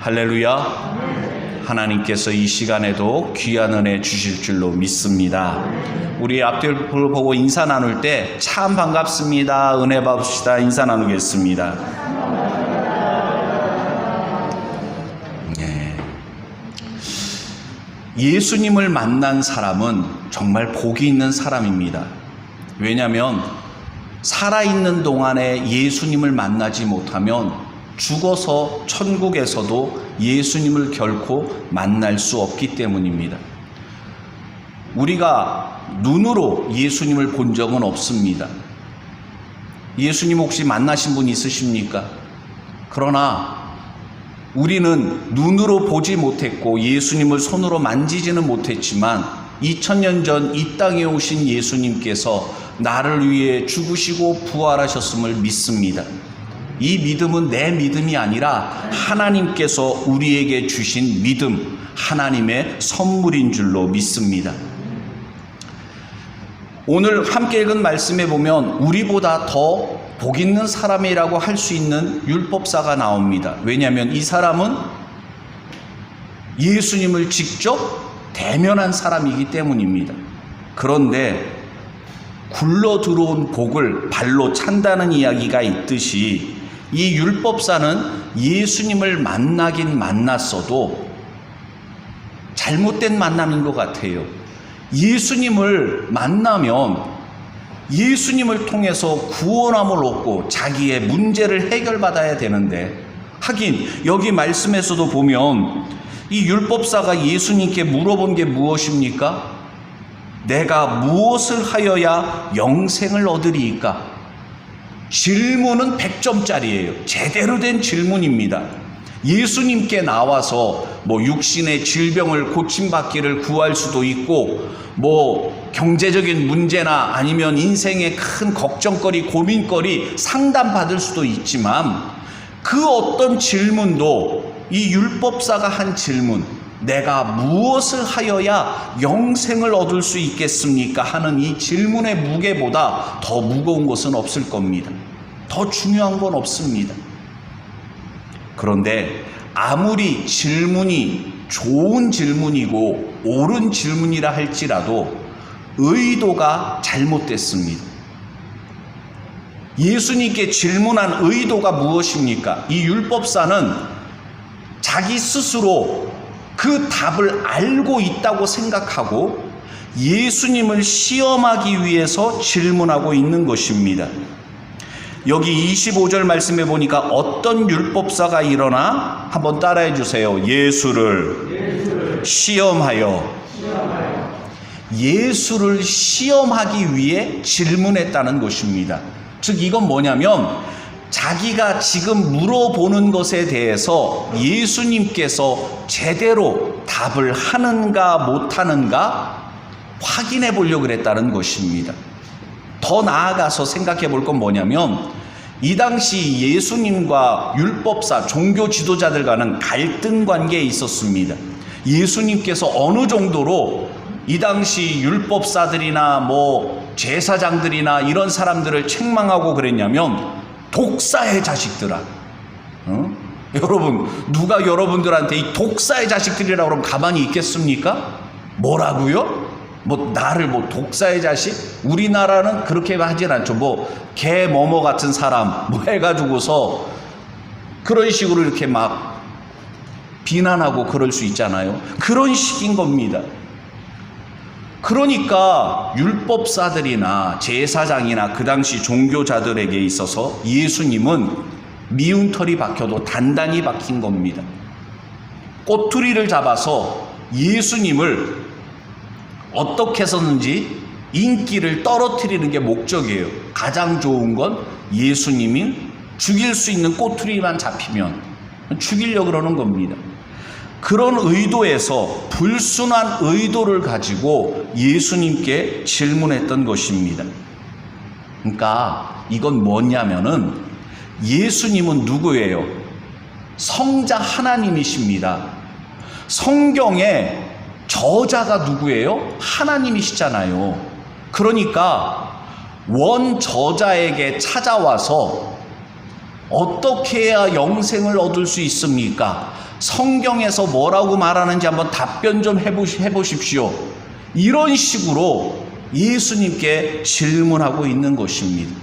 할렐루야. 하나님께서 이 시간에도 귀한 은혜 주실 줄로 믿습니다. 우리 앞뒤를 보고 인사 나눌 때 참 반갑습니다. 은혜 받읍시다. 인사 나누겠습니다. 네. 예수님을 만난 사람은 정말 복이 있는 사람입니다. 왜냐하면 살아있는 동안에 예수님을 만나지 못하면 죽어서 천국에서도 예수님을 결코 만날 수 없기 때문입니다. 우리가 눈으로 예수님을 본 적은 없습니다. 예수님 혹시 만나신 분 있으십니까? 그러나 우리는 눈으로 보지 못했고 예수님을 손으로 만지지는 못했지만 2000년 전 이 땅에 오신 예수님께서 나를 위해 죽으시고 부활하셨음을 믿습니다. 이 믿음은 내 믿음이 아니라 하나님께서 우리에게 주신 믿음, 하나님의 선물인 줄로 믿습니다. 오늘 함께 읽은 말씀에 보면 우리보다 더 복 있는 사람이라고 할 수 있는 율법사가 나옵니다. 왜냐하면 이 사람은 예수님을 직접 대면한 사람이기 때문입니다. 그런데 굴러 들어온 복을 발로 찬다는 이야기가 있듯이 이 율법사는 예수님을 만나긴 만났어도 잘못된 만남인 것 같아요. 예수님을 만나면 예수님을 통해서 구원함을 얻고 자기의 문제를 해결받아야 되는데, 하긴 여기 말씀에서도 보면 이 율법사가 예수님께 물어본 게 무엇입니까? 내가 무엇을 하여야 영생을 얻으리이까? 질문은 100점짜리예요. 제대로 된 질문입니다. 예수님께 나와서 육신의 질병을 고침받기를 구할 수도 있고, 경제적인 문제나 아니면 인생의 큰 걱정거리, 고민거리 상담받을 수도 있지만, 그 어떤 질문도 이 율법사가 한 질문, 내가 무엇을 하여야 영생을 얻을 수 있겠습니까? 하는 이 질문의 무게보다 더 무거운 것은 없을 겁니다. 더 중요한 건 없습니다. 그런데 아무리 질문이 좋은 질문이고 옳은 질문이라 할지라도 의도가 잘못됐습니다. 예수님께 질문한 의도가 무엇입니까? 이 율법사는 자기 스스로 그 답을 알고 있다고 생각하고 예수님을 시험하기 위해서 질문하고 있는 것입니다. 여기 25절 말씀에 보니까 어떤 율법사가 일어나 한번 따라해 주세요. 예수를 시험하여. 예수를 시험하기 위해 질문했다는 것입니다. 즉 이건 뭐냐면 자기가 지금 물어보는 것에 대해서 예수님께서 제대로 답을 하는가 못하는가 확인해 보려고 그랬다는 것입니다. 더 나아가서 생각해 볼 건 뭐냐면 이 당시 예수님과 율법사, 종교 지도자들과는 갈등 관계에 있었습니다. 예수님께서 어느 정도로 이 당시 율법사들이나 제사장들이나 이런 사람들을 책망하고 그랬냐면 독사의 자식들아. 여러분, 누가 여러분들한테 이 독사의 자식들이라고 그러면 가만히 있겠습니까? 뭐라고요? 나를 독사의 자식? 우리나라는 그렇게 하진 않죠. 개 뭐뭐 같은 사람 해가지고서 그런 식으로 이렇게 막 비난하고 그럴 수 있잖아요. 그런 식인 겁니다. 그러니까 율법사들이나 제사장이나 그 당시 종교자들에게 있어서 예수님은 미운 털이 박혀도 단단히 박힌 겁니다. 꼬투리를 잡아서 예수님을 어떻게 해서든지 인기를 떨어뜨리는 게 목적이에요. 가장 좋은 건 예수님이 죽일 수 있는 꼬투리만 잡히면 죽이려고 그러는 겁니다. 그런 의도에서 불순한 의도를 가지고 예수님께 질문했던 것입니다. 그러니까 이건 뭐냐면은 예수님은 누구예요? 성자 하나님이십니다. 성경에 저자가 누구예요? 하나님이시잖아요. 그러니까 원 저자에게 찾아와서 어떻게 해야 영생을 얻을 수 있습니까? 성경에서 뭐라고 말하는지 한번 답변 좀 해보십시오. 이런 식으로 예수님께 질문하고 있는 것입니다.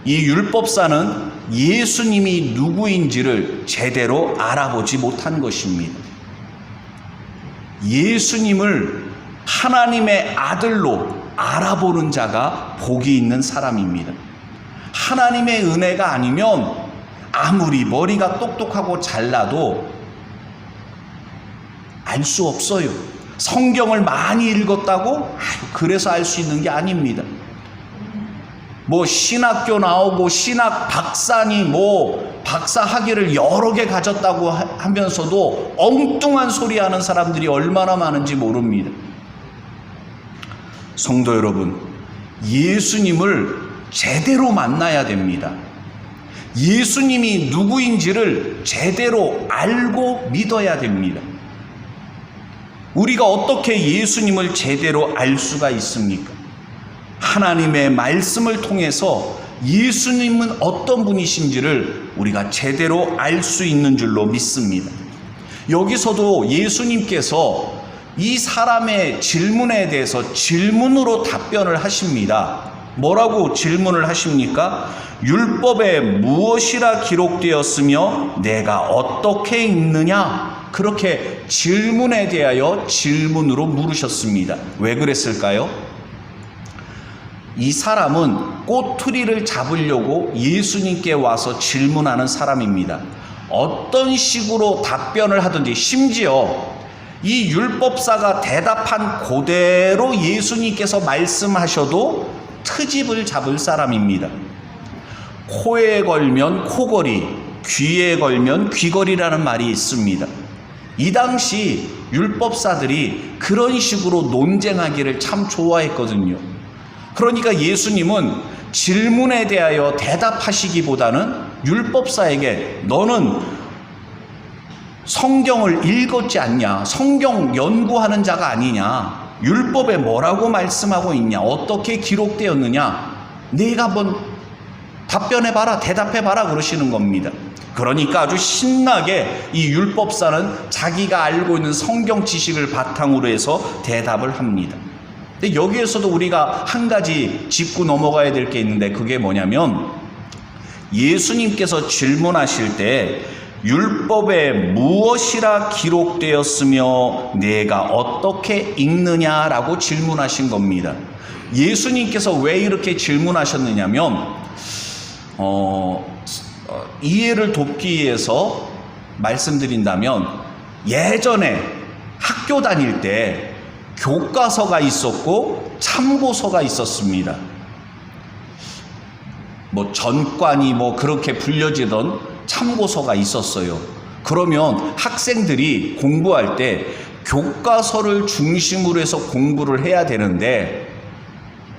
이 율법사는 예수님이 누구인지를 제대로 알아보지 못한 것입니다. 예수님을 하나님의 아들로 알아보는 자가 복이 있는 사람입니다. 하나님의 은혜가 아니면 아무리 머리가 똑똑하고 잘나도 알 수 없어요. 성경을 많이 읽었다고 그래서 알 수 있는 게 아닙니다. 뭐 신학교 나오고 신학 박사니 뭐 박사 학위를 여러 개 가졌다고 하면서도 엉뚱한 소리 하는 사람들이 얼마나 많은지 모릅니다. 성도 여러분, 예수님을 제대로 만나야 됩니다. 예수님이 누구인지를 제대로 알고 믿어야 됩니다. 우리가 어떻게 예수님을 제대로 알 수가 있습니까? 하나님의 말씀을 통해서 예수님은 어떤 분이신지를 우리가 제대로 알 수 있는 줄로 믿습니다. 여기서도 예수님께서 이 사람의 질문에 대해서 질문으로 답변을 하십니다. 뭐라고 질문을 하십니까? 율법에 무엇이라 기록되었으며 내가 어떻게 읽느냐? 그렇게 질문에 대하여 질문으로 물으셨습니다. 왜 그랬을까요? 이 사람은 꼬투리를 잡으려고 예수님께 와서 질문하는 사람입니다. 어떤 식으로 답변을 하든지, 심지어 이 율법사가 대답한 그대로 예수님께서 말씀하셔도 트집을 잡을 사람입니다. 코에 걸면 코걸이, 귀에 걸면 귀걸이라는 말이 있습니다. 이 당시 율법사들이 그런 식으로 논쟁하기를 참 좋아했거든요. 그러니까 예수님은 질문에 대하여 대답하시기보다는 율법사에게 너는 성경을 읽었지 않냐? 성경 연구하는 자가 아니냐? 율법에 뭐라고 말씀하고 있냐? 어떻게 기록되었느냐? 네가 한번 답변해봐라, 대답해봐라 그러시는 겁니다. 그러니까 아주 신나게 이 율법사는 자기가 알고 있는 성경 지식을 바탕으로 해서 대답을 합니다. 근데 여기에서도 우리가 한 가지 짚고 넘어가야 될 게 있는데, 그게 뭐냐면 예수님께서 질문하실 때 율법에 무엇이라 기록되었으며 내가 어떻게 읽느냐라고 질문하신 겁니다. 예수님께서 왜 이렇게 질문하셨느냐면 이해를 돕기 위해서 말씀드린다면, 예전에 학교 다닐 때 교과서가 있었고 참고서가 있었습니다. 뭐 전관이 뭐 그렇게 불려지던 참고서가 있었어요. 그러면 학생들이 공부할 때 교과서를 중심으로 해서 공부를 해야 되는데,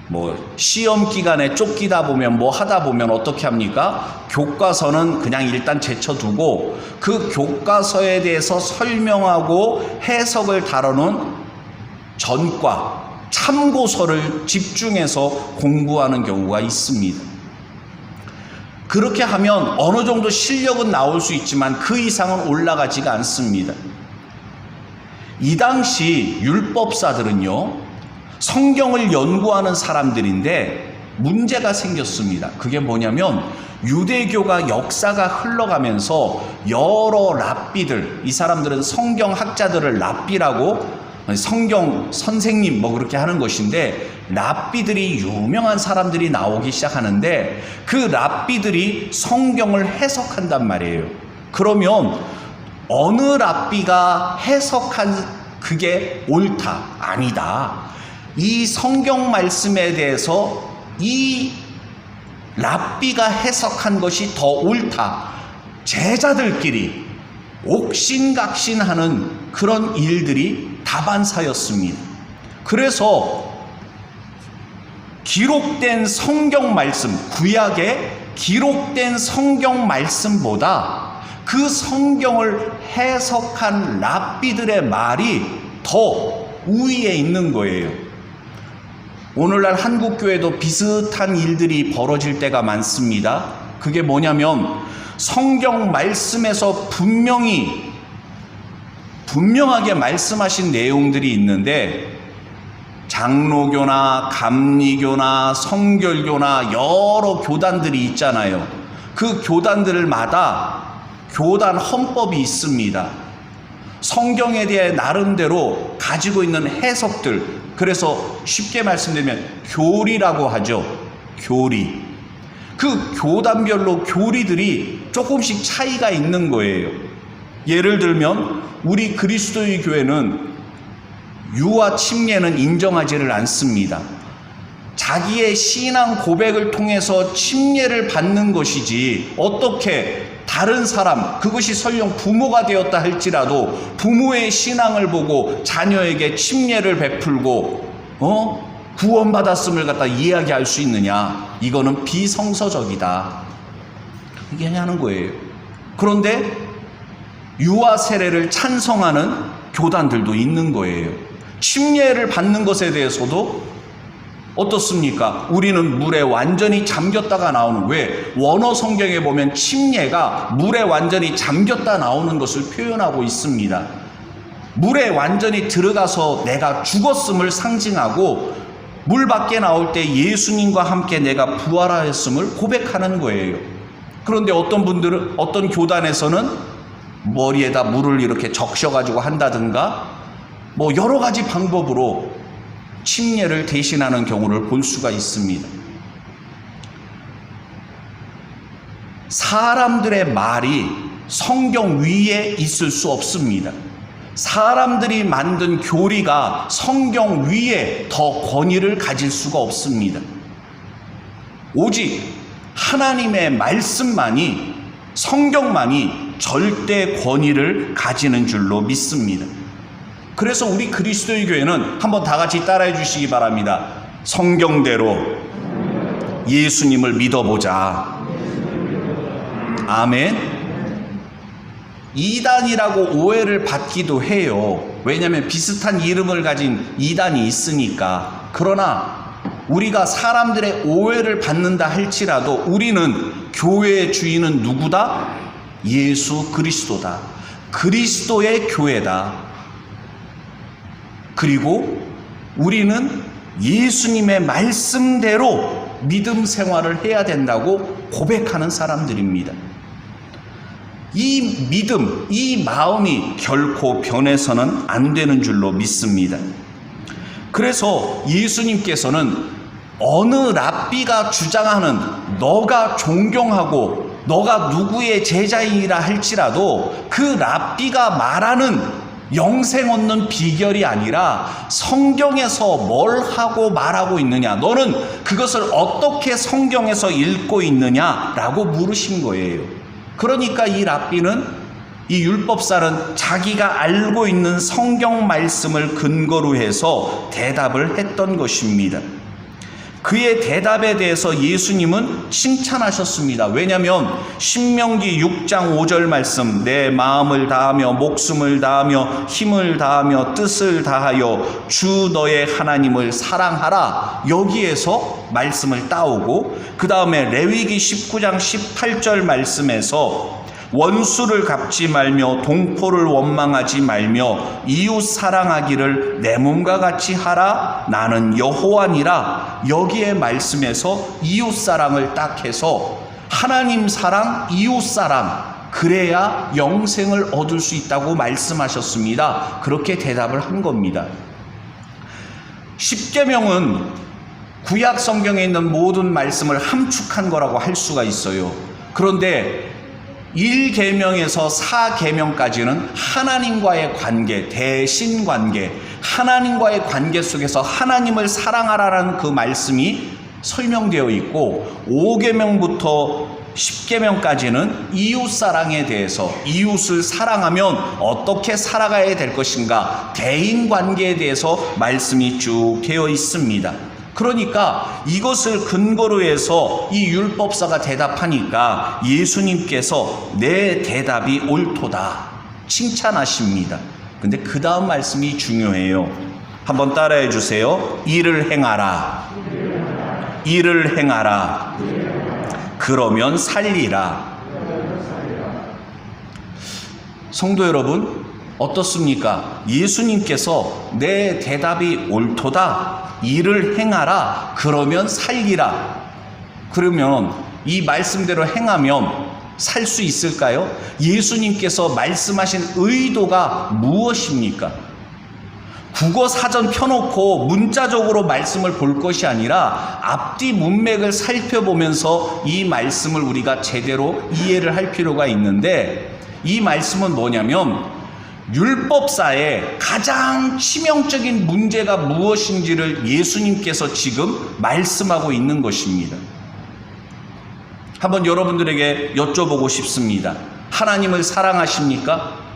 뭐 시험 기간에 쫓기다 보면 뭐 하다 보면 어떻게 합니까? 교과서는 그냥 일단 제쳐두고 그 교과서에 대해서 설명하고 해석을 다루는 전과, 참고서를 집중해서 공부하는 경우가 있습니다. 그렇게 하면 어느 정도 실력은 나올 수 있지만 그 이상은 올라가지가 않습니다. 이 당시 율법사들은요, 성경을 연구하는 사람들인데 문제가 생겼습니다. 그게 뭐냐면 유대교가 역사가 흘러가면서 여러 랍비들, 이 사람들은 성경학자들을 랍비라고, 성경 선생님 뭐 그렇게 하는 것인데, 랍비들이 유명한 사람들이 나오기 시작하는데 그 랍비들이 성경을 해석한단 말이에요. 그러면 어느 랍비가 해석한 그게 옳다, 아니다, 이 성경 말씀에 대해서 이 랍비가 해석한 것이 더 옳다, 제자들끼리 옥신각신하는 그런 일들이 다반사였습니다. 그래서 기록된 성경 말씀, 구약에 기록된 성경 말씀보다 그 성경을 해석한 랍비들의 말이 더 우위에 있는 거예요. 오늘날 한국교회도 비슷한 일들이 벌어질 때가 많습니다. 그게 뭐냐면 성경 말씀에서 분명하게 말씀하신 내용들이 있는데 장로교나 감리교나 성결교나 여러 교단들이 있잖아요. 그 교단들마다 교단 헌법이 있습니다. 성경에 대해 나름대로 가지고 있는 해석들, 그래서 쉽게 말씀드리면 교리라고 하죠. 교리. 그 교단별로 교리들이 조금씩 차이가 있는 거예요. 예를 들면 우리 그리스도의 교회는 유아 침례는 인정하지를 않습니다. 자기의 신앙 고백을 통해서 침례를 받는 것이지 어떻게 다른 사람, 그것이 설령 부모가 되었다 할지라도 부모의 신앙을 보고 자녀에게 침례를 베풀고 구원받았음을 갖다 이야기할 수 있느냐? 이거는 비성서적이다. 이게 하는 거예요. 그런데 유아 세례를 찬성하는 교단들도 있는 거예요. 침례를 받는 것에 대해서도 어떻습니까? 우리는 물에 완전히 잠겼다가 나오는, 왜? 원어 성경에 보면 침례가 물에 완전히 잠겼다 나오는 것을 표현하고 있습니다. 물에 완전히 들어가서 내가 죽었음을 상징하고 물 밖에 나올 때 예수님과 함께 내가 부활하였음을 고백하는 거예요. 그런데 어떤 교단에서는 머리에다 물을 이렇게 적셔가지고 한다든가 뭐 여러 가지 방법으로 침례를 대신하는 경우를 볼 수가 있습니다. 사람들의 말이 성경 위에 있을 수 없습니다. 사람들이 만든 교리가 성경 위에 더 권위를 가질 수가 없습니다. 오직 하나님의 말씀만이, 성경만이 절대 권위를 가지는 줄로 믿습니다. 그래서 우리 그리스도의 교회는 한번 다 같이 따라해 주시기 바랍니다. 성경대로 예수님을 믿어보자. 아멘. 이단이라고 오해를 받기도 해요. 왜냐하면 비슷한 이름을 가진 이단이 있으니까. 그러나 우리가 사람들의 오해를 받는다 할지라도 우리는 교회의 주인은 누구다? 예수 그리스도다. 그리스도의 교회다. 그리고 우리는 예수님의 말씀대로 믿음 생활을 해야 된다고 고백하는 사람들입니다. 이 믿음, 이 마음이 결코 변해서는 안 되는 줄로 믿습니다. 그래서 예수님께서는 어느 랍비가 주장하는 너가 존경하고 너가 누구의 제자이라 할지라도 그 랍비가 말하는 영생 얻는 비결이 아니라 성경에서 뭘 하고 말하고 있느냐, 너는 그것을 어떻게 성경에서 읽고 있느냐라고 물으신 거예요. 그러니까 이 랍비는, 이 율법사는 자기가 알고 있는 성경 말씀을 근거로 해서 대답을 했던 것입니다. 그의 대답에 대해서 예수님은 칭찬하셨습니다. 왜냐하면 신명기 6장 5절 말씀, 내 마음을 다하며 목숨을 다하며 힘을 다하며 뜻을 다하여 주 너의 하나님을 사랑하라, 여기에서 말씀을 따오고, 그 다음에 레위기 19장 18절 말씀에서 원수를 갚지 말며 동포를 원망하지 말며 이웃 사랑하기를 내 몸과 같이 하라, 나는 여호와니라, 여기에 말씀에서 이웃 사랑을 딱 해서 하나님 사랑, 이웃 사랑, 그래야 영생을 얻을 수 있다고 말씀하셨습니다. 그렇게 대답을 한 겁니다. 십계명은 구약 성경에 있는 모든 말씀을 함축한 거라고 할 수가 있어요. 그런데 1계명에서 4계명까지는 하나님과의 관계, 대신관계, 하나님과의 관계 속에서 하나님을 사랑하라는 그 말씀이 설명되어 있고, 5계명부터 10계명까지는 이웃사랑에 대해서, 이웃을 사랑하면 어떻게 살아가야 될 것인가, 대인관계에 대해서 말씀이 쭉 되어 있습니다. 그러니까 이것을 근거로 해서 이 율법사가 대답하니까 예수님께서 내 대답이 옳도다 칭찬하십니다. 근데 그 다음 말씀이 중요해요. 한번 따라해 주세요. 이를 행하라. 이를 행하라. 그러면 살리라. 성도 여러분, 어떻습니까? 예수님께서 내 대답이 옳도다, 이를 행하라, 그러면 살리라. 그러면 이 말씀대로 행하면 살 수 있을까요? 예수님께서 말씀하신 의도가 무엇입니까? 국어 사전 펴놓고 문자적으로 말씀을 볼 것이 아니라 앞뒤 문맥을 살펴보면서 이 말씀을 우리가 제대로 이해를 할 필요가 있는데, 이 말씀은 뭐냐면 율법사의 가장 치명적인 문제가 무엇인지를 예수님께서 지금 말씀하고 있는 것입니다. 한번 여러분들에게 여쭤보고 싶습니다. 하나님을 사랑하십니까?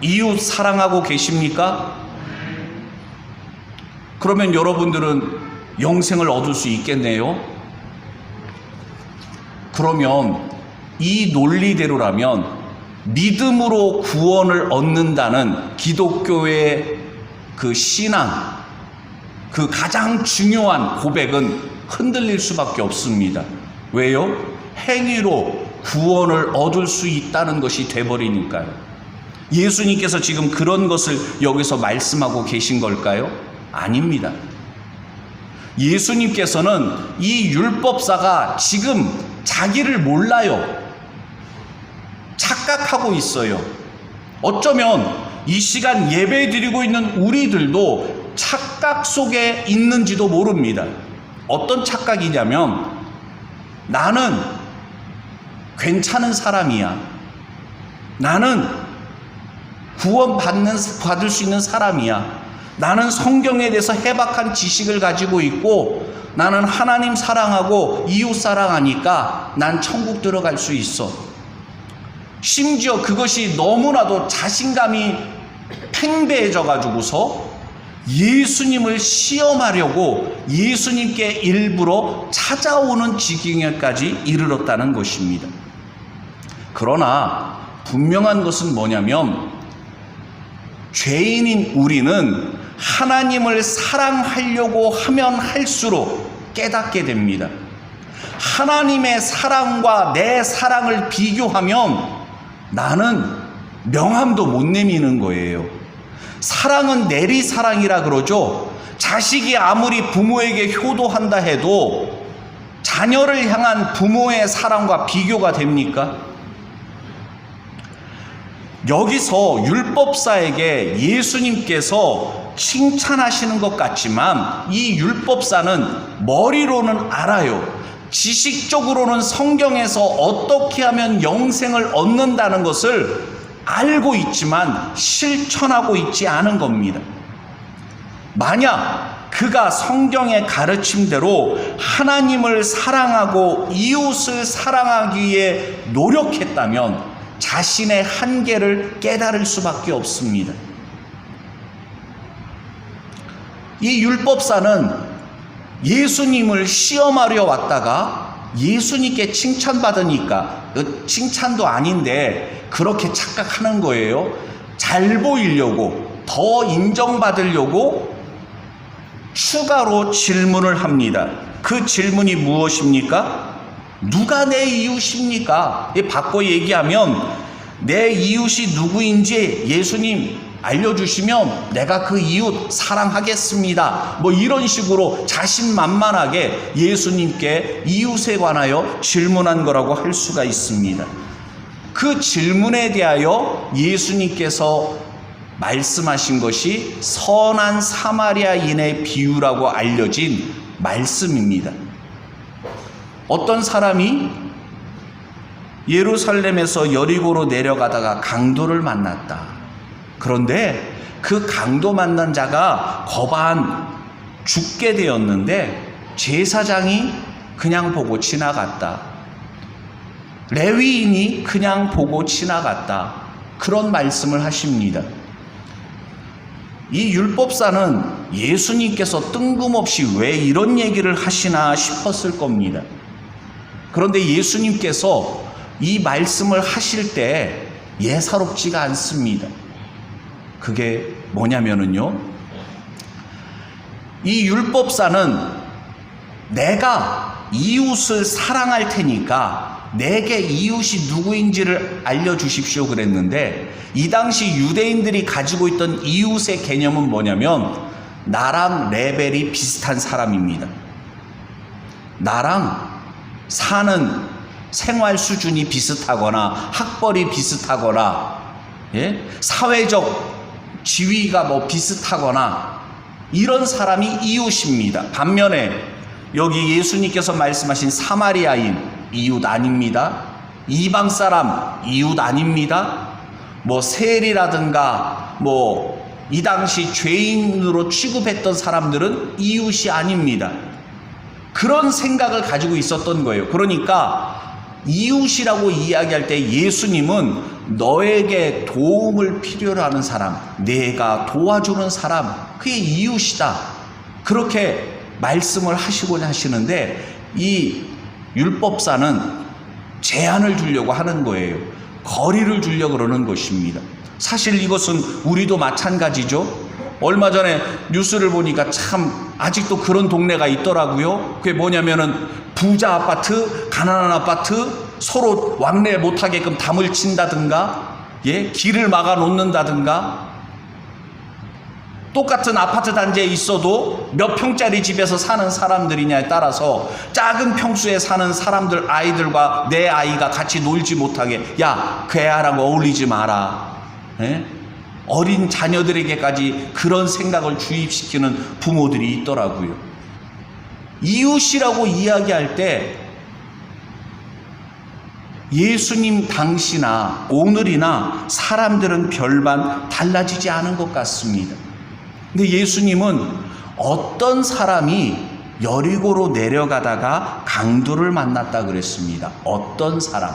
이웃 사랑하고 계십니까? 그러면 여러분들은 영생을 얻을 수 있겠네요. 그러면 이 논리대로라면 믿음으로 구원을 얻는다는 기독교의 그 신앙, 그 가장 중요한 고백은 흔들릴 수밖에 없습니다. 왜요? 행위로 구원을 얻을 수 있다는 것이 돼버리니까요. 예수님께서 지금 그런 것을 여기서 말씀하고 계신 걸까요? 아닙니다. 예수님께서는 이 율법사가 지금 자기를 몰라요. 착각하고 있어요. 어쩌면 이 시간 예배 드리고 있는 우리들도 착각 속에 있는지도 모릅니다. 어떤 착각이냐면, 나는 괜찮은 사람이야. 나는 받을 수 있는 사람이야. 나는 성경에 대해서 해박한 지식을 가지고 있고, 나는 하나님 사랑하고 이웃 사랑하니까 난 천국 들어갈 수 있어. 심지어 그것이 너무나도 자신감이 팽배해져 가지고서 예수님을 시험하려고 예수님께 일부러 찾아오는 지경에까지 이르렀다는 것입니다. 그러나 분명한 것은 뭐냐면, 죄인인 우리는 하나님을 사랑하려고 하면 할수록 깨닫게 됩니다. 하나님의 사랑과 내 사랑을 비교하면 나는 명함도 못 내미는 거예요. 사랑은 내리사랑이라 그러죠. 자식이 아무리 부모에게 효도한다 해도 자녀를 향한 부모의 사랑과 비교가 됩니까? 여기서 율법사에게 예수님께서 칭찬하시는 것 같지만, 이 율법사는 머리로는 알아요. 지식적으로는 성경에서 어떻게 하면 영생을 얻는다는 것을 알고 있지만 실천하고 있지 않은 겁니다. 만약 그가 성경의 가르침대로 하나님을 사랑하고 이웃을 사랑하기 위해 노력했다면 자신의 한계를 깨달을 수밖에 없습니다. 이 율법사는 예수님을 시험하려 왔다가 예수님께 칭찬받으니까, 칭찬도 아닌데 그렇게 착각하는 거예요. 잘 보이려고, 더 인정받으려고 추가로 질문을 합니다. 그 질문이 무엇입니까? 누가 내 이웃입니까? 바꿔 얘기하면, 내 이웃이 누구인지 예수님 알려주시면 내가 그 이웃 사랑하겠습니다. 뭐 이런 식으로 자신만만하게 예수님께 이웃에 관하여 질문한 거라고 할 수가 있습니다. 그 질문에 대하여 예수님께서 말씀하신 것이 선한 사마리아인의 비유라고 알려진 말씀입니다. 어떤 사람이 예루살렘에서 여리고로 내려가다가 강도를 만났다. 그런데 그 강도 만난 자가 거반 죽게 되었는데 제사장이 그냥 보고 지나갔다. 레위인이 그냥 보고 지나갔다. 그런 말씀을 하십니다. 이 율법사는 예수님께서 뜬금없이 왜 이런 얘기를 하시나 싶었을 겁니다. 그런데 예수님께서 이 말씀을 하실 때 예사롭지가 않습니다. 그게 뭐냐면은요, 이 율법사는 내가 이웃을 사랑할 테니까 내게 이웃이 누구인지를 알려주십시오 그랬는데, 이 당시 유대인들이 가지고 있던 이웃의 개념은 뭐냐면 나랑 레벨이 비슷한 사람입니다. 나랑 사는 생활 수준이 비슷하거나 학벌이 비슷하거나, 예? 사회적 지위가 뭐 비슷하거나 이런 사람이 이웃입니다. 반면에 여기 예수님께서 말씀하신 사마리아인 이웃 아닙니다. 이방 사람 이웃 아닙니다. 뭐 세리라든가 뭐 이 당시 죄인으로 취급했던 사람들은 이웃이 아닙니다. 그런 생각을 가지고 있었던 거예요. 그러니까 이웃이라고 이야기할 때 예수님은 너에게 도움을 필요로 하는 사람, 내가 도와주는 사람, 그게 이웃이다, 그렇게 말씀을 하시고자 하시는데, 이 율법사는 제한을 주려고 하는 거예요. 거리를 주려고 그러는 것입니다. 사실 이것은 우리도 마찬가지죠. 얼마 전에 뉴스를 보니까 참 아직도 그런 동네가 있더라고요. 그게 뭐냐면은 부자 아파트, 가난한 아파트 서로 왕래 못하게끔 담을 친다든가, 예, 길을 막아 놓는다든가, 똑같은 아파트 단지에 있어도 몇 평짜리 집에서 사는 사람들이냐에 따라서 작은 평수에 사는 사람들 아이들과 내 아이가 같이 놀지 못하게, 야, 그 애하고 어울리지 마라, 예? 어린 자녀들에게까지 그런 생각을 주입시키는 부모들이 있더라고요. 이웃이라고 이야기할 때 예수님 당시나 오늘이나 사람들은 별반 달라지지 않은 것 같습니다. 근데 예수님은 어떤 사람이 여리고로 내려가다가 강도를 만났다 그랬습니다. 어떤 사람.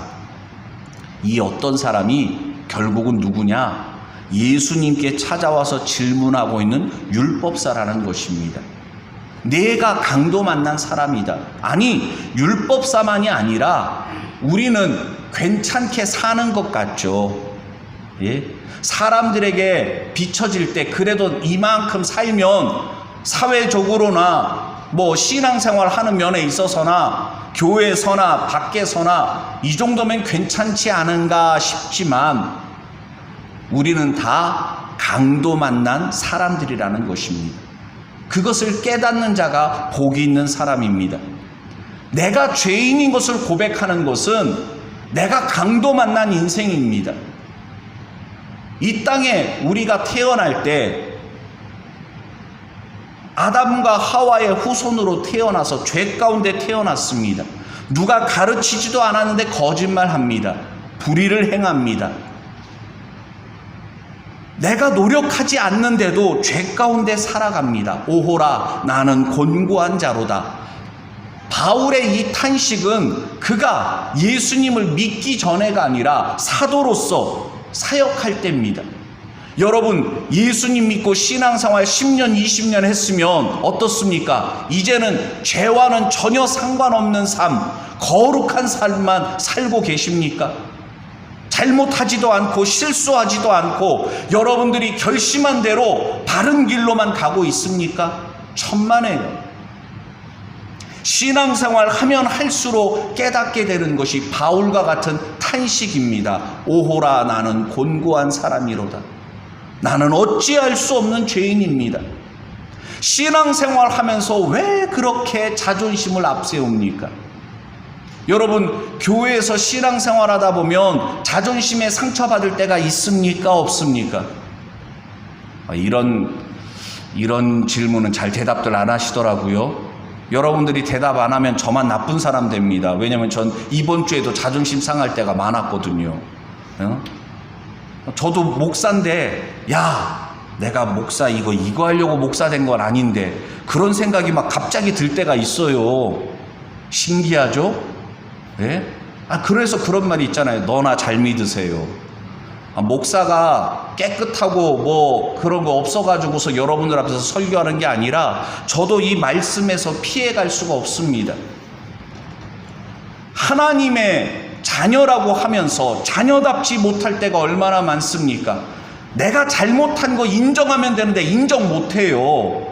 이 어떤 사람이 결국은 누구냐? 예수님께 찾아와서 질문하고 있는 율법사라는 것입니다. 내가 강도 만난 사람이다. 아니, 율법사만이 아니라 우리는 괜찮게 사는 것 같죠. 예? 사람들에게 비춰질 때 그래도 이만큼 살면 사회적으로나 뭐 신앙생활 하는 면에 있어서나 교회에서나 밖에서나 이 정도면 괜찮지 않은가 싶지만, 우리는 다 강도 만난 사람들이라는 것입니다. 그것을 깨닫는 자가 복이 있는 사람입니다. 내가 죄인인 것을 고백하는 것은 내가 강도 만난 인생입니다. 이 땅에 우리가 태어날 때 아담과 하와의 후손으로 태어나서 죄 가운데 태어났습니다. 누가 가르치지도 않았는데 거짓말합니다. 불의를 행합니다. 내가 노력하지 않는데도 죄 가운데 살아갑니다. 오호라, 나는 곤고한 자로다. 바울의 이 탄식은 그가 예수님을 믿기 전에가 아니라 사도로서 사역할 때입니다. 여러분, 예수님 믿고 신앙생활 10년, 20년 했으면 어떻습니까? 이제는 죄와는 전혀 상관없는 삶, 거룩한 삶만 살고 계십니까? 잘못하지도 않고 실수하지도 않고 여러분들이 결심한 대로 바른 길로만 가고 있습니까? 천만에요. 신앙생활 하면 할수록 깨닫게 되는 것이 바울과 같은 탄식입니다. 오호라, 나는 곤고한 사람이로다. 나는 어찌할 수 없는 죄인입니다. 신앙생활 하면서 왜 그렇게 자존심을 앞세웁니까? 여러분, 교회에서 신앙생활 하다 보면 자존심에 상처받을 때가 있습니까? 없습니까? 이런 질문은 잘 대답들 안 하시더라고요. 여러분들이 대답 안 하면 저만 나쁜 사람 됩니다. 왜냐하면 전 이번 주에도 자존심 상할 때가 많았거든요. 저도 목사인데, 야, 내가 목사 이거 하려고 목사 된 건 아닌데, 그런 생각이 막 갑자기 들 때가 있어요. 신기하죠? 예? 그래서 그런 말이 있잖아요. 너나 잘 믿으세요. 목사가 깨끗하고 뭐 그런 거 없어가지고서 여러분들 앞에서 설교하는 게 아니라, 저도 이 말씀에서 피해갈 수가 없습니다. 하나님의 자녀라고 하면서 자녀답지 못할 때가 얼마나 많습니까? 내가 잘못한 거 인정하면 되는데 인정 못해요.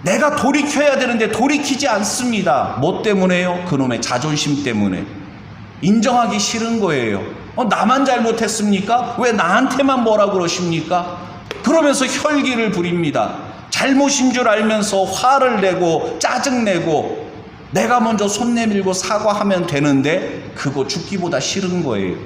내가 돌이켜야 되는데 돌이키지 않습니다. 뭐 때문에요? 그놈의 자존심 때문에. 인정하기 싫은 거예요. 나만 잘못했습니까? 왜 나한테만 뭐라 그러십니까? 그러면서 혈기를 부립니다. 잘못인 줄 알면서 화를 내고 짜증내고 내가 먼저 손 내밀고 사과하면 되는데 그거 죽기보다 싫은 거예요.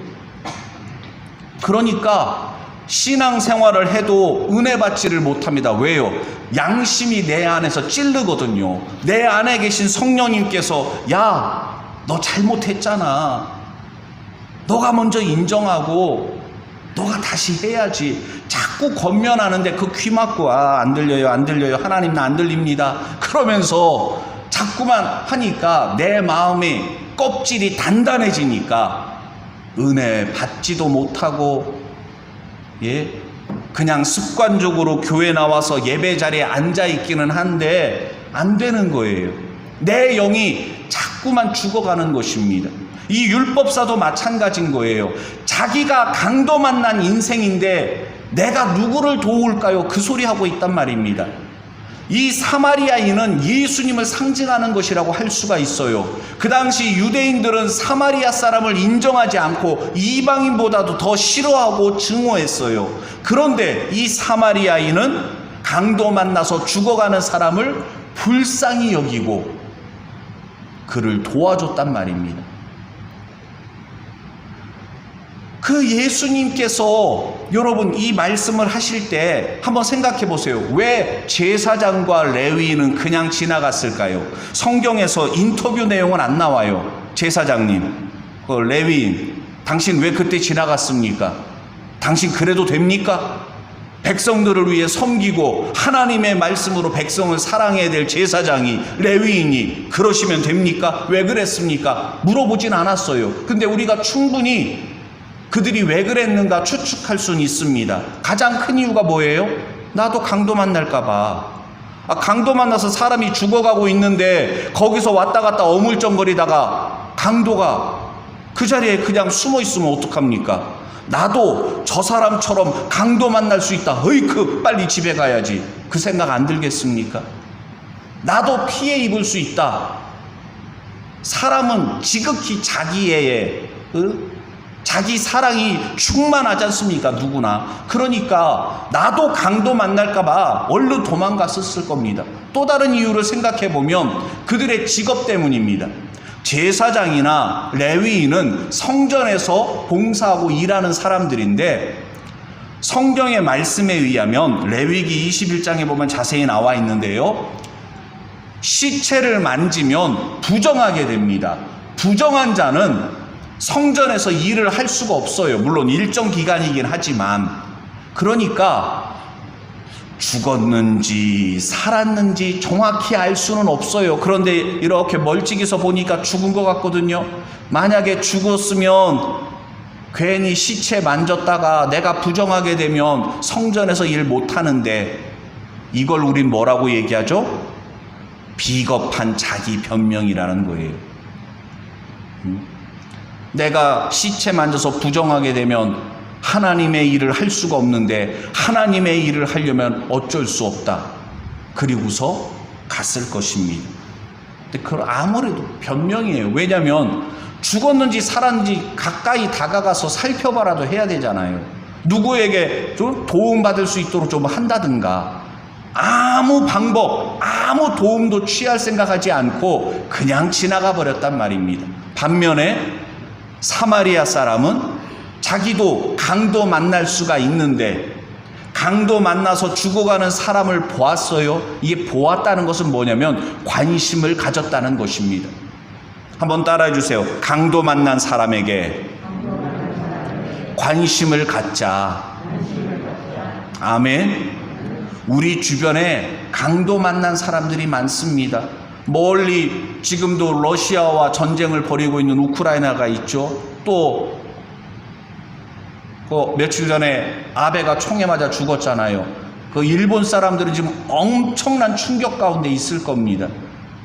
그러니까 신앙생활을 해도 은혜 받지를 못합니다. 왜요? 양심이 내 안에서 찌르거든요. 내 안에 계신 성령님께서 야, 너 잘못했잖아. 너가 먼저 인정하고 너가 다시 해야지. 자꾸 권면하는데 그 귀 막고 안 들려요, 안 들려요. 하나님 나 안 들립니다. 그러면서 자꾸만 하니까 내 마음의 껍질이 단단해지니까 은혜 받지도 못하고 그냥 습관적으로 교회 나와서 예배 자리에 앉아 있기는 한데 안 되는 거예요. 내 영이 자꾸만 죽어가는 것입니다. 이 율법사도 마찬가지인 거예요. 자기가 강도 만난 인생인데 내가 누구를 도울까요? 그 소리 하고 있단 말입니다. 이 사마리아인은 예수님을 상징하는 것이라고 할 수가 있어요. 그 당시 유대인들은 사마리아 사람을 인정하지 않고 이방인보다도 더 싫어하고 증오했어요. 그런데 이 사마리아인은 강도 만나서 죽어가는 사람을 불쌍히 여기고 그를 도와줬단 말입니다. 그 예수님께서 여러분 이 말씀을 하실 때 한번 생각해 보세요. 왜 제사장과 레위인은 그냥 지나갔을까요? 성경에서 인터뷰 내용은 안 나와요. 제사장님, 레위인, 당신 왜 그때 지나갔습니까? 당신 그래도 됩니까? 백성들을 위해 섬기고 하나님의 말씀으로 백성을 사랑해야 될 제사장이, 레위인이 그러시면 됩니까? 왜 그랬습니까? 물어보진 않았어요. 근데 우리가 충분히 그들이 왜 그랬는가 추측할 수는 있습니다. 가장 큰 이유가 뭐예요? 나도 강도 만날까 봐. 강도 만나서 사람이 죽어가고 있는데 거기서 왔다 갔다 어물쩡거리다가 강도가 그 자리에 그냥 숨어 있으면 어떡합니까? 나도 저 사람처럼 강도 만날 수 있다. 어이크, 빨리 집에 가야지. 그 생각 안 들겠습니까? 나도 피해 입을 수 있다. 사람은 지극히 자기애에 자기 사랑이 충만하지 않습니까? 누구나. 그러니까 나도 강도 만날까봐 얼른 도망갔었을 겁니다. 또 다른 이유를 생각해 보면 그들의 직업 때문입니다. 제사장이나 레위인은 성전에서 봉사하고 일하는 사람들인데 성경의 말씀에 의하면 레위기 21장에 보면 자세히 나와 있는데요. 시체를 만지면 부정하게 됩니다. 부정한 자는 성전에서 일을 할 수가 없어요. 물론 일정 기간이긴 하지만. 그러니까 죽었는지 살았는지 정확히 알 수는 없어요. 그런데 이렇게 멀찍이서 보니까 죽은 것 같거든요. 만약에 죽었으면 괜히 시체 만졌다가 내가 부정하게 되면 성전에서 일 못하는데 이걸 우린 뭐라고 얘기하죠? 비겁한 자기 변명이라는 거예요. 내가 시체 만져서 부정하게 되면 하나님의 일을 할 수가 없는데 하나님의 일을 하려면 어쩔 수 없다. 그리고서 갔을 것입니다. 근데 그걸 아무래도 변명이에요. 왜냐하면 죽었는지 살았는지 가까이 다가가서 살펴봐라도 해야 되잖아요. 누구에게 좀 도움받을 수 있도록 좀 한다든가 아무 방법, 아무 도움도 취할 생각하지 않고 그냥 지나가 버렸단 말입니다. 반면에 사마리아 사람은 자기도 강도 만날 수가 있는데 강도 만나서 죽어가는 사람을 보았어요. 이게 보았다는 것은 뭐냐면 관심을 가졌다는 것입니다. 한번 따라해 주세요. 강도 만난 사람에게 관심을 갖자. 아멘. 우리 주변에 강도 만난 사람들이 많습니다. 멀리 지금도 러시아와 전쟁을 벌이고 있는 우크라이나가 있죠. 또 며칠 전에 아베가 총에 맞아 죽었잖아요. 그 일본 사람들은 지금 엄청난 충격 가운데 있을 겁니다.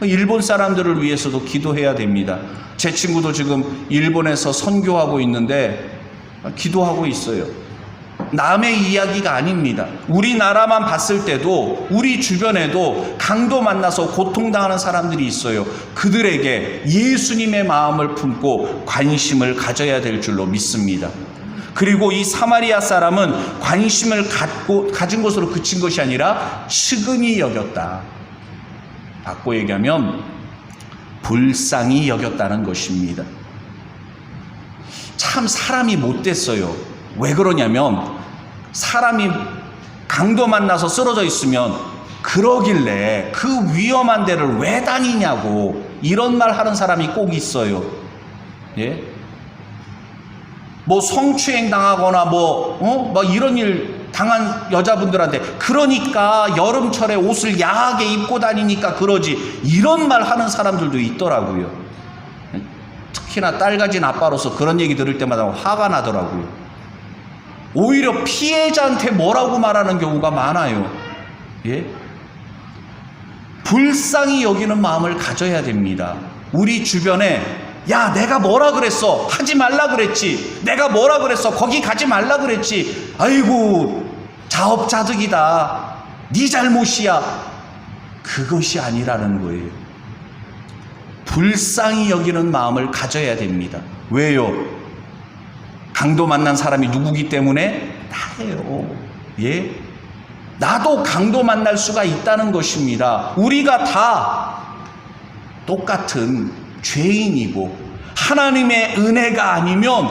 일본 사람들을 위해서도 기도해야 됩니다. 제 친구도 지금 일본에서 선교하고 있는데 기도하고 있어요. 남의 이야기가 아닙니다. 우리나라만 봤을 때도 우리 주변에도 강도 만나서 고통당하는 사람들이 있어요. 그들에게 예수님의 마음을 품고 관심을 가져야 될 줄로 믿습니다. 그리고 이 사마리아 사람은 관심을 가진 것으로 그친 것이 아니라 측은히 여겼다. 바꿔 얘기하면 불쌍히 여겼다는 것입니다. 참 사람이 못됐어요. 왜 그러냐면 사람이 강도 만나서 쓰러져 있으면 그러길래 그 위험한 데를 왜 다니냐고 이런 말 하는 사람이 꼭 있어요. 예? 뭐 성추행 당하거나 뭐 이런 일 당한 여자분들한테 그러니까 여름철에 옷을 야하게 입고 다니니까 그러지 이런 말 하는 사람들도 있더라고요. 특히나 딸 가진 아빠로서 그런 얘기 들을 때마다 화가 나더라고요. 오히려 피해자한테 뭐라고 말하는 경우가 많아요. 예? 불쌍히 여기는 마음을 가져야 됩니다. 우리 주변에 야 내가 뭐라 그랬어 하지 말라 그랬지 내가 뭐라 그랬어 거기 가지 말라 그랬지 아이고 자업자득이다 네 잘못이야 그것이 아니라는 거예요. 불쌍히 여기는 마음을 가져야 됩니다. 왜요? 강도 만난 사람이 누구기 때문에 나예요. 예? 나도 강도 만날 수가 있다는 것입니다. 우리가 다 똑같은 죄인이고 하나님의 은혜가 아니면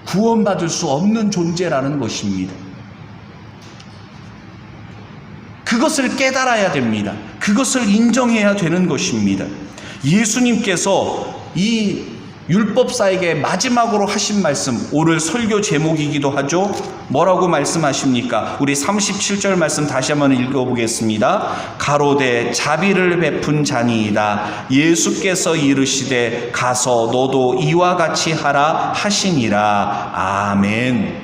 구원받을 수 없는 존재라는 것입니다. 그것을 깨달아야 됩니다. 그것을 인정해야 되는 것입니다. 예수님께서 이 율법사에게 마지막으로 하신 말씀, 오늘 설교 제목이기도 하죠. 뭐라고 말씀하십니까? 우리 37절 말씀 다시 한번 읽어보겠습니다. 가로되 자비를 베푼 자니이다. 예수께서 이르시되 가서 너도 이와 같이 하라 하시니라. 아멘.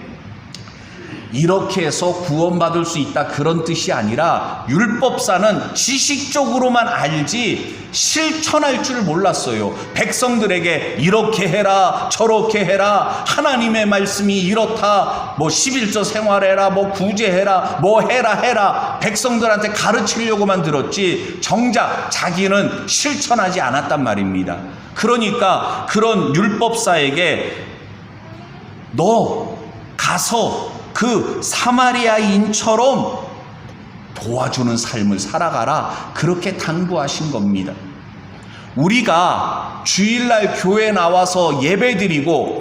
이렇게 해서 구원받을 수 있다 그런 뜻이 아니라 율법사는 지식적으로만 알지 실천할 줄 몰랐어요. 백성들에게 이렇게 해라 저렇게 해라 하나님의 말씀이 이렇다 뭐 11조 생활해라 뭐 구제해라 뭐 해라 백성들한테 가르치려고만 들었지 정작 자기는 실천하지 않았단 말입니다. 그러니까 그런 율법사에게 너 가서 그 사마리아인처럼 도와주는 삶을 살아가라 그렇게 당부하신 겁니다. 우리가 주일날 교회 나와서 예배드리고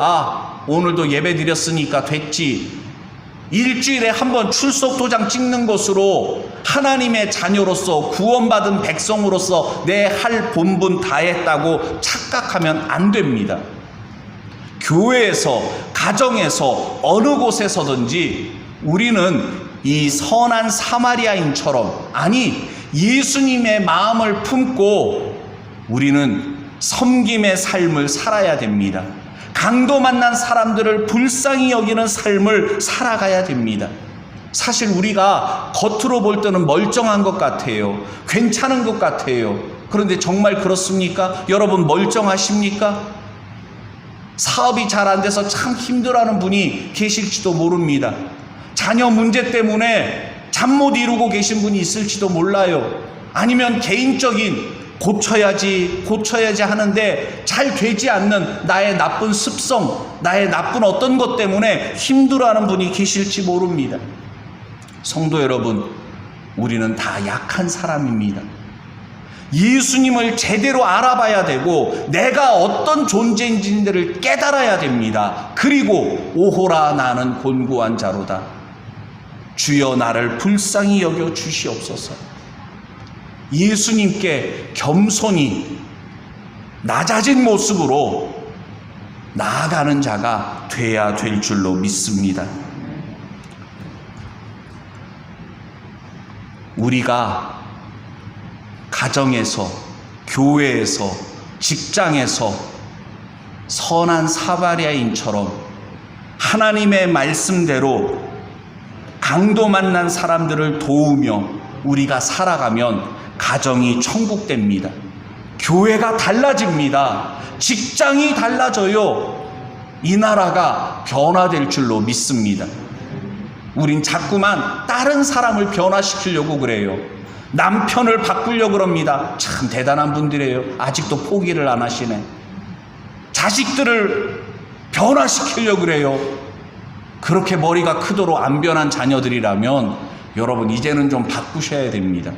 오늘도 예배드렸으니까 됐지 일주일에 한 번 출석 도장 찍는 것으로 하나님의 자녀로서 구원받은 백성으로서 내 할 본분 다 했다고 착각하면 안 됩니다. 교회에서 가정에서 어느 곳에서든지 우리는 이 선한 사마리아인처럼 아니 예수님의 마음을 품고 우리는 섬김의 삶을 살아야 됩니다. 강도 만난 사람들을 불쌍히 여기는 삶을 살아가야 됩니다. 사실 우리가 겉으로 볼 때는 멀쩡한 것 같아요. 괜찮은 것 같아요. 그런데 정말 그렇습니까? 여러분 멀쩡하십니까? 사업이 잘 안 돼서 참 힘들어하는 분이 계실지도 모릅니다. 자녀 문제 때문에 잠 못 이루고 계신 분이 있을지도 몰라요. 아니면 개인적인 고쳐야지 하는데 잘 되지 않는 나의 나쁜 습성, 나의 나쁜 어떤 것 때문에 힘들어하는 분이 계실지 모릅니다. 성도 여러분, 우리는 다 약한 사람입니다. 예수님을 제대로 알아봐야 되고 내가 어떤 존재인지를 깨달아야 됩니다. 그리고 오호라 나는 곤고한 자로다. 주여 나를 불쌍히 여겨 주시옵소서. 예수님께 겸손히 낮아진 모습으로 나아가는 자가 돼야 될 줄로 믿습니다. 우리가 가정에서, 교회에서, 직장에서 선한 사마리아인처럼 하나님의 말씀대로 강도 만난 사람들을 도우며 우리가 살아가면 가정이 천국됩니다. 교회가 달라집니다. 직장이 달라져요. 이 나라가 변화될 줄로 믿습니다. 우린 자꾸만 다른 사람을 변화시키려고 그래요. 남편을 바꾸려고 그럽니다. 참 대단한 분들이에요. 아직도 포기를 안 하시네. 자식들을 변화시키려고 그래요. 그렇게 머리가 크도록 안 변한 자녀들이라면 여러분 이제는 좀 바꾸셔야 됩니다.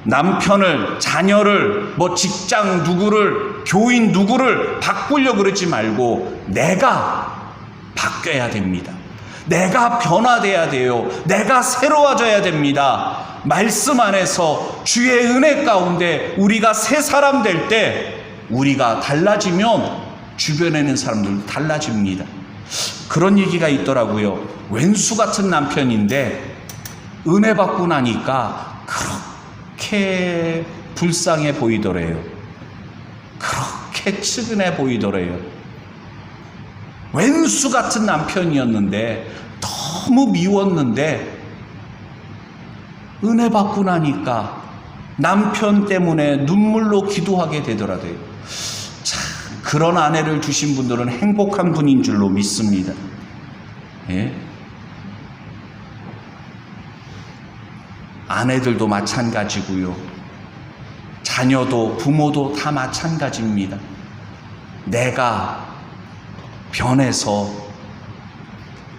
남편을, 자녀를, 직장 누구를, 교인 누구를 바꾸려고 그러지 말고 내가 바뀌어야 됩니다. 내가 변화돼야 돼요. 내가 새로워져야 됩니다. 말씀 안에서 주의 은혜 가운데 우리가 새 사람 될 때 우리가 달라지면 주변에 있는 사람들도 달라집니다. 그런 얘기가 있더라고요. 왼수 같은 남편인데 은혜 받고 나니까 그렇게 불쌍해 보이더래요. 그렇게 측은해 보이더래요. 왼수 같은 남편이었는데 너무 미웠는데 은혜 받고 나니까 남편 때문에 눈물로 기도하게 되더라고요. 참 그런 아내를 두신 분들은 행복한 분인 줄로 믿습니다. 예? 아내들도 마찬가지고요. 자녀도 부모도 다 마찬가지입니다. 내가 변해서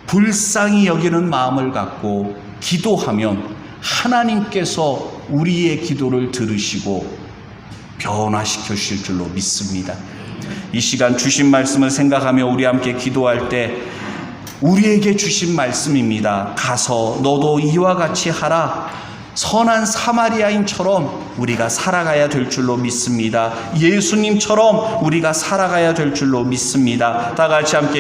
불쌍히 여기는 마음을 갖고 기도하면 하나님께서 우리의 기도를 들으시고 변화시켜 주실 줄로 믿습니다. 이 시간 주신 말씀을 생각하며 우리 함께 기도할 때 우리에게 주신 말씀입니다. 가서 너도 이와 같이 하라. 선한 사마리아인처럼 우리가 살아가야 될 줄로 믿습니다. 예수님처럼 우리가 살아가야 될 줄로 믿습니다. 다 같이 함께